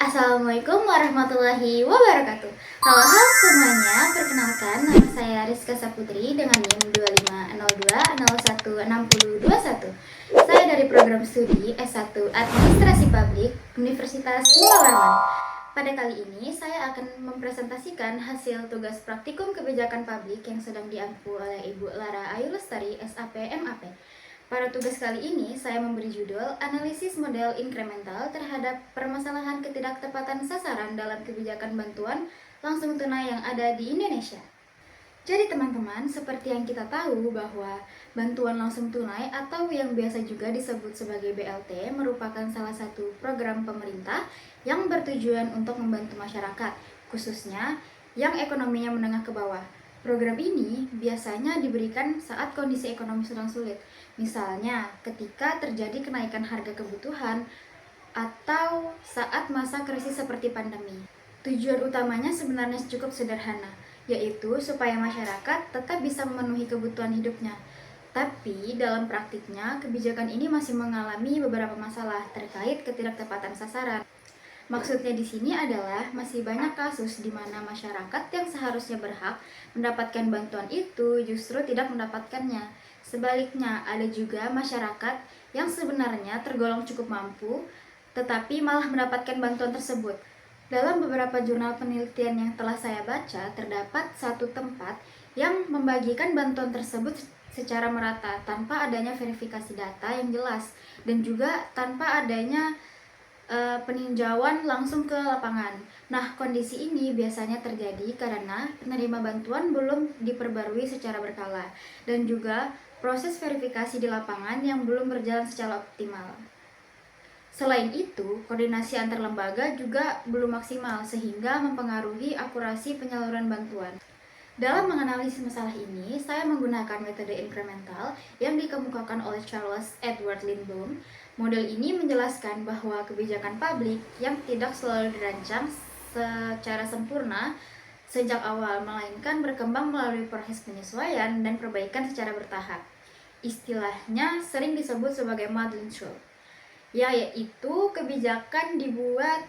Assalamualaikum warahmatullahi wabarakatuh. Halo semuanya, perkenalkan nama saya Rizka Saputri dengan NIM 2502016021. Saya dari program studi S1 Administrasi Publik Universitas Mula Warman. Pada kali ini saya akan mempresentasikan hasil tugas praktikum kebijakan publik yang sedang diampu oleh Ibu Lara Ayu Lestari, SAP MAP. Pada tugas kali ini, saya memberi judul Analisis Model Inkremental terhadap permasalahan ketidaktepatan sasaran dalam kebijakan bantuan langsung tunai yang ada di Indonesia. Jadi teman-teman, seperti yang kita tahu bahwa bantuan langsung tunai atau yang biasa juga disebut sebagai BLT merupakan salah satu program pemerintah yang bertujuan untuk membantu masyarakat, khususnya yang ekonominya menengah ke bawah. Program ini biasanya diberikan saat kondisi ekonomi sedang sulit, misalnya ketika terjadi kenaikan harga kebutuhan atau saat masa krisis seperti pandemi. Tujuan utamanya sebenarnya cukup sederhana, yaitu supaya masyarakat tetap bisa memenuhi kebutuhan hidupnya. Tapi dalam praktiknya, kebijakan ini masih mengalami beberapa masalah terkait ketidaktepatan sasaran. Maksudnya di sini adalah masih banyak kasus di mana masyarakat yang seharusnya berhak mendapatkan bantuan itu justru tidak mendapatkannya. Sebaliknya, ada juga masyarakat yang sebenarnya tergolong cukup mampu, tetapi malah mendapatkan bantuan tersebut. Dalam beberapa jurnal penelitian yang telah saya baca, terdapat satu tempat yang membagikan bantuan tersebut secara merata tanpa adanya verifikasi data yang jelas dan juga tanpa adanya peninjauan langsung ke lapangan. Nah, kondisi ini biasanya terjadi karena penerima bantuan belum diperbarui secara berkala dan juga proses verifikasi di lapangan yang belum berjalan secara optimal. Selain itu, koordinasi antar lembaga juga belum maksimal sehingga mempengaruhi akurasi penyaluran bantuan. Dalam menganalisis masalah ini, saya menggunakan metode inkremental yang dikemukakan oleh Charles Edward Lindblom. Model ini menjelaskan bahwa kebijakan publik yang tidak selalu dirancang secara sempurna sejak awal, melainkan berkembang melalui proses penyesuaian dan perbaikan secara bertahap. Istilahnya sering disebut sebagai modeling show, yaitu kebijakan dibuat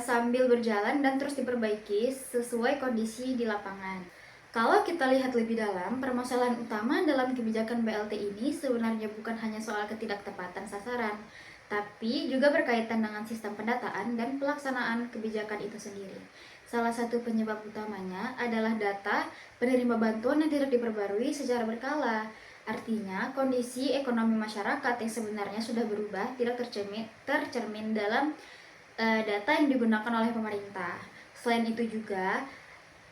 sambil berjalan dan terus diperbaiki sesuai kondisi di lapangan. Kalau kita lihat lebih dalam, permasalahan utama dalam kebijakan BLT ini sebenarnya bukan hanya soal ketidaktepatan sasaran, tapi juga berkaitan dengan sistem pendataan dan pelaksanaan kebijakan itu sendiri. Salah satu penyebab utamanya adalah data penerima bantuan yang tidak diperbarui secara berkala. Artinya, kondisi ekonomi masyarakat yang sebenarnya sudah berubah tidak tercermin dalam data yang digunakan oleh pemerintah. Selain itu juga,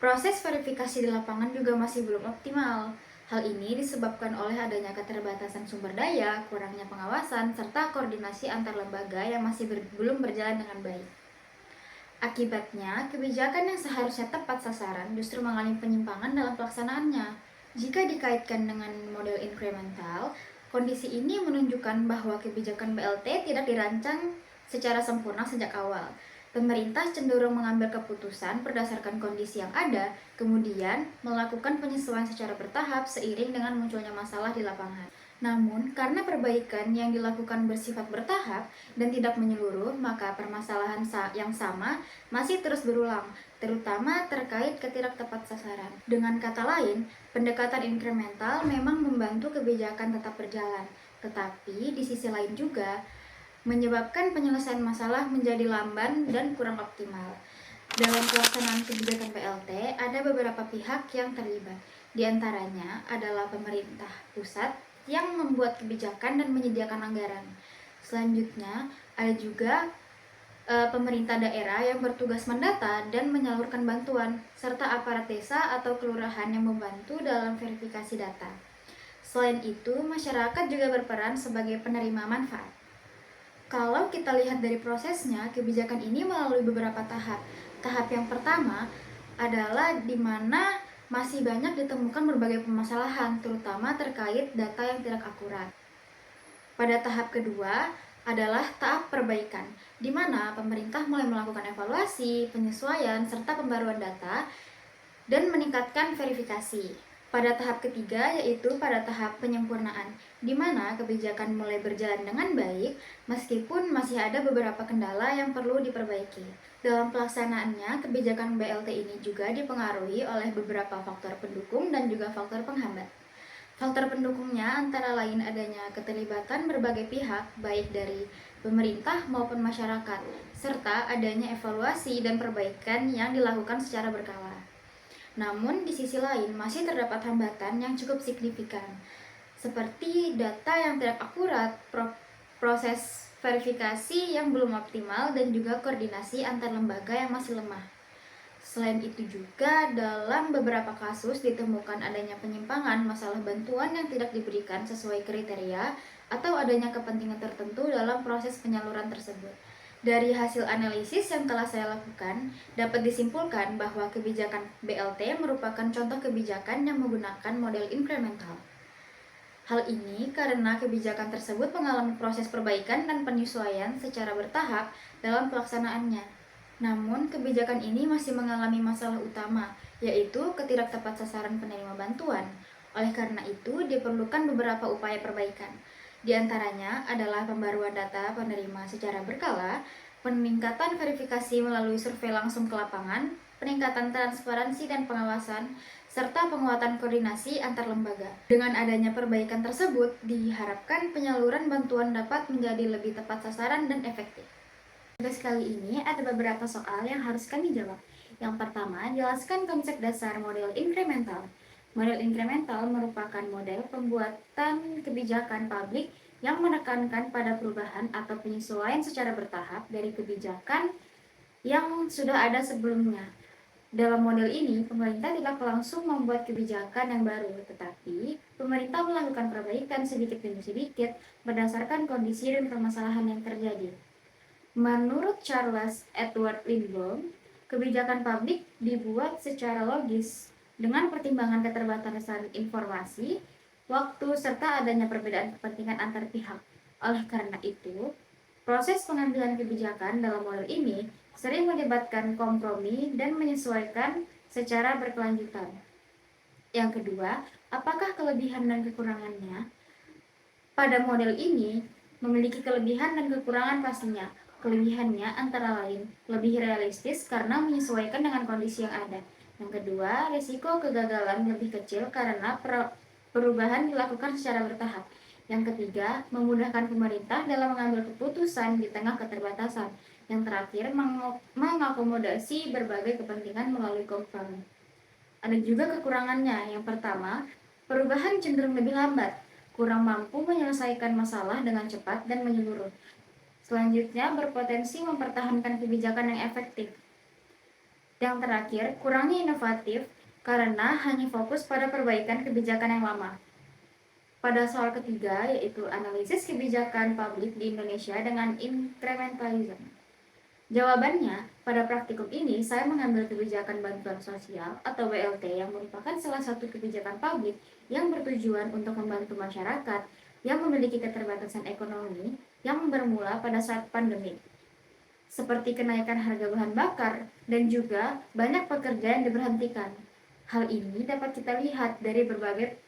proses verifikasi di lapangan juga masih belum optimal. Hal ini disebabkan oleh adanya keterbatasan sumber daya, kurangnya pengawasan, serta koordinasi antar lembaga yang masih belum berjalan dengan baik. Akibatnya, kebijakan yang seharusnya tepat sasaran justru mengalami penyimpangan dalam pelaksanaannya. Jika dikaitkan dengan model inkremental, kondisi ini menunjukkan bahwa kebijakan BLT tidak dirancang secara sempurna sejak awal. Pemerintah cenderung mengambil keputusan berdasarkan kondisi yang ada, kemudian melakukan penyesuaian secara bertahap seiring dengan munculnya masalah di lapangan. Namun, karena perbaikan yang dilakukan bersifat bertahap dan tidak menyeluruh, maka permasalahan yang sama masih terus berulang, terutama terkait ketidaktepat sasaran. Dengan kata lain, pendekatan inkremental memang membantu kebijakan tetap berjalan, tetapi di sisi lain juga menyebabkan penyelesaian masalah menjadi lamban dan kurang optimal. Dalam pelaksanaan kebijakan PLT, ada beberapa pihak yang terlibat. Di antaranya adalah pemerintah pusat yang membuat kebijakan dan menyediakan anggaran. Selanjutnya, ada juga pemerintah daerah yang bertugas mendata dan menyalurkan bantuan, serta aparat desa atau kelurahan yang membantu dalam verifikasi data. Selain itu, masyarakat juga berperan sebagai penerima manfaat. Kalau kita lihat dari prosesnya, kebijakan ini melalui beberapa tahap. Tahap yang pertama adalah di mana masih banyak ditemukan berbagai permasalahan, terutama terkait data yang tidak akurat. Pada tahap kedua adalah tahap perbaikan, di mana pemerintah mulai melakukan evaluasi, penyesuaian, serta pembaruan data, dan meningkatkan verifikasi. Pada tahap ketiga, yaitu pada tahap penyempurnaan, di mana kebijakan mulai berjalan dengan baik, meskipun masih ada beberapa kendala yang perlu diperbaiki. Dalam pelaksanaannya, kebijakan BLT ini juga dipengaruhi oleh beberapa faktor pendukung dan juga faktor penghambat. Faktor pendukungnya antara lain adanya keterlibatan berbagai pihak, baik dari pemerintah maupun masyarakat, serta adanya evaluasi dan perbaikan yang dilakukan secara berkala. Namun, di sisi lain masih terdapat hambatan yang cukup signifikan, seperti data yang tidak akurat, proses verifikasi yang belum optimal, dan juga koordinasi antar lembaga yang masih lemah. Selain itu juga dalam beberapa kasus ditemukan adanya penyimpangan masalah bantuan yang tidak diberikan sesuai kriteria atau adanya kepentingan tertentu dalam proses penyaluran tersebut. Dari hasil analisis yang telah saya lakukan, dapat disimpulkan bahwa kebijakan BLT merupakan contoh kebijakan yang menggunakan model incremental. Hal ini karena kebijakan tersebut mengalami proses perbaikan dan penyesuaian secara bertahap dalam pelaksanaannya. Namun, kebijakan ini masih mengalami masalah utama, yaitu ketidaktepat sasaran penerima bantuan. Oleh karena itu, diperlukan beberapa upaya perbaikan. Di antaranya adalah pembaruan data penerima secara berkala, peningkatan verifikasi melalui survei langsung ke lapangan, peningkatan transparansi dan pengawasan, serta penguatan koordinasi antar lembaga. Dengan adanya perbaikan tersebut, diharapkan penyaluran bantuan dapat menjadi lebih tepat sasaran dan efektif. Tugas kali ini ada beberapa soal yang harus kami jawab. Yang pertama, jelaskan konsep dasar model incremental. Model incremental merupakan model pembuatan kebijakan publik yang menekankan pada perubahan atau penyesuaian secara bertahap dari kebijakan yang sudah ada sebelumnya. Dalam model ini, pemerintah tidak langsung membuat kebijakan yang baru, tetapi pemerintah melakukan perbaikan sedikit demi sedikit berdasarkan kondisi dan permasalahan yang terjadi. Menurut Charles Edward Lindblom, kebijakan publik dibuat secara logis dengan pertimbangan keterbatasan informasi, waktu, serta adanya perbedaan kepentingan antar pihak. Oleh karena itu, proses pengambilan kebijakan dalam model ini sering melibatkan kompromi dan menyesuaikan secara berkelanjutan. Yang kedua, apakah kelebihan dan kekurangannya? Pada model ini memiliki kelebihan dan kekurangan pastinya. Kelebihannya antara lain lebih realistis karena menyesuaikan dengan kondisi yang ada. Yang kedua, risiko kegagalan lebih kecil karena perubahan dilakukan secara bertahap. Yang ketiga, memudahkan pemerintah dalam mengambil keputusan di tengah keterbatasan. Yang terakhir, mengakomodasi berbagai kepentingan melalui kompromi. Ada juga kekurangannya. Yang pertama, perubahan cenderung lebih lambat, kurang mampu menyelesaikan masalah dengan cepat dan menyeluruh. Selanjutnya, berpotensi mempertahankan kebijakan yang efektif. Yang terakhir, kurangnya inovatif karena hanya fokus pada perbaikan kebijakan yang lama. Pada soal ketiga, yaitu analisis kebijakan publik di Indonesia dengan incrementalism. Jawabannya, pada praktikum ini saya mengambil kebijakan bantuan sosial atau BLT yang merupakan salah satu kebijakan publik yang bertujuan untuk membantu masyarakat yang memiliki keterbatasan ekonomi yang bermula pada saat pandemi, seperti kenaikan harga bahan bakar dan juga banyak pekerjaan yang diberhentikan. Hal ini dapat kita lihat dari berbagai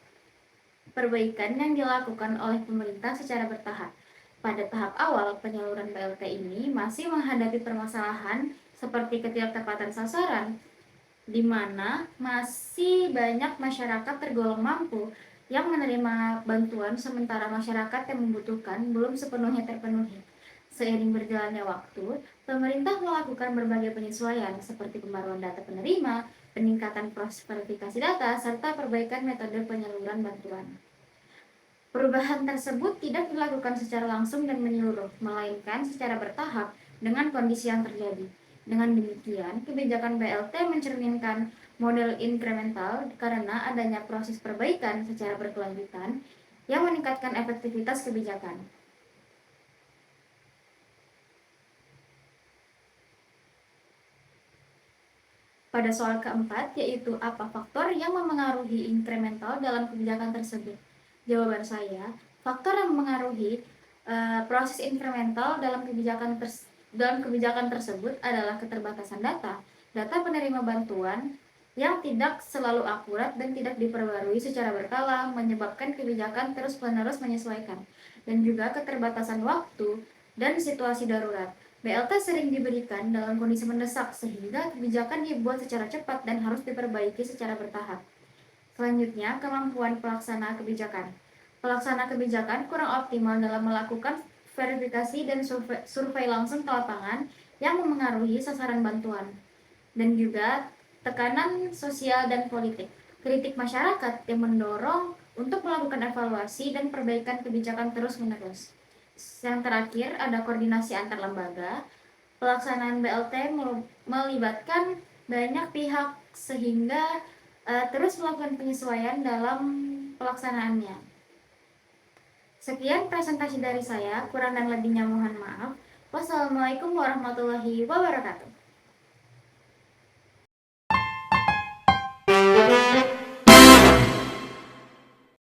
perbaikan yang dilakukan oleh pemerintah secara bertahap. Pada tahap awal, penyaluran BLT ini masih menghadapi permasalahan seperti ketidaktepatan sasaran, di mana masih banyak masyarakat tergolong mampu yang menerima bantuan sementara masyarakat yang membutuhkan belum sepenuhnya terpenuhi. Seiring berjalannya waktu, pemerintah melakukan berbagai penyesuaian seperti pembaruan data penerima, peningkatan proses verifikasi data, serta perbaikan metode penyaluran bantuan. Perubahan tersebut tidak dilakukan secara langsung dan menyeluruh, melainkan secara bertahap dengan kondisi yang terjadi. Dengan demikian, kebijakan BLT mencerminkan model incremental karena adanya proses perbaikan secara berkelanjutan yang meningkatkan efektivitas kebijakan. Pada soal keempat, yaitu apa faktor yang memengaruhi incremental dalam kebijakan tersebut? Jawaban saya, faktor yang memengaruhi proses incremental dalam kebijakan tersebut adalah keterbatasan data penerima bantuan yang tidak selalu akurat dan tidak diperbarui secara berkala, menyebabkan kebijakan terus-menerus menyesuaikan, dan juga keterbatasan waktu dan situasi darurat. BLT sering diberikan dalam kondisi mendesak sehingga kebijakan dibuat secara cepat dan harus diperbaiki secara bertahap. Selanjutnya, kemampuan pelaksana kebijakan. Pelaksana kebijakan kurang optimal dalam melakukan verifikasi dan survei langsung ke lapangan yang memengaruhi sasaran bantuan. Dan juga tekanan sosial dan politik. Kritik masyarakat yang mendorong untuk melakukan evaluasi dan perbaikan kebijakan terus-menerus. Yang terakhir, ada koordinasi antar lembaga. Pelaksanaan BLT melibatkan banyak pihak sehingga terus melakukan penyesuaian dalam pelaksanaannya. Sekian presentasi dari saya, kurang dan lebihnya mohon maaf. Wassalamualaikum warahmatullahi wabarakatuh.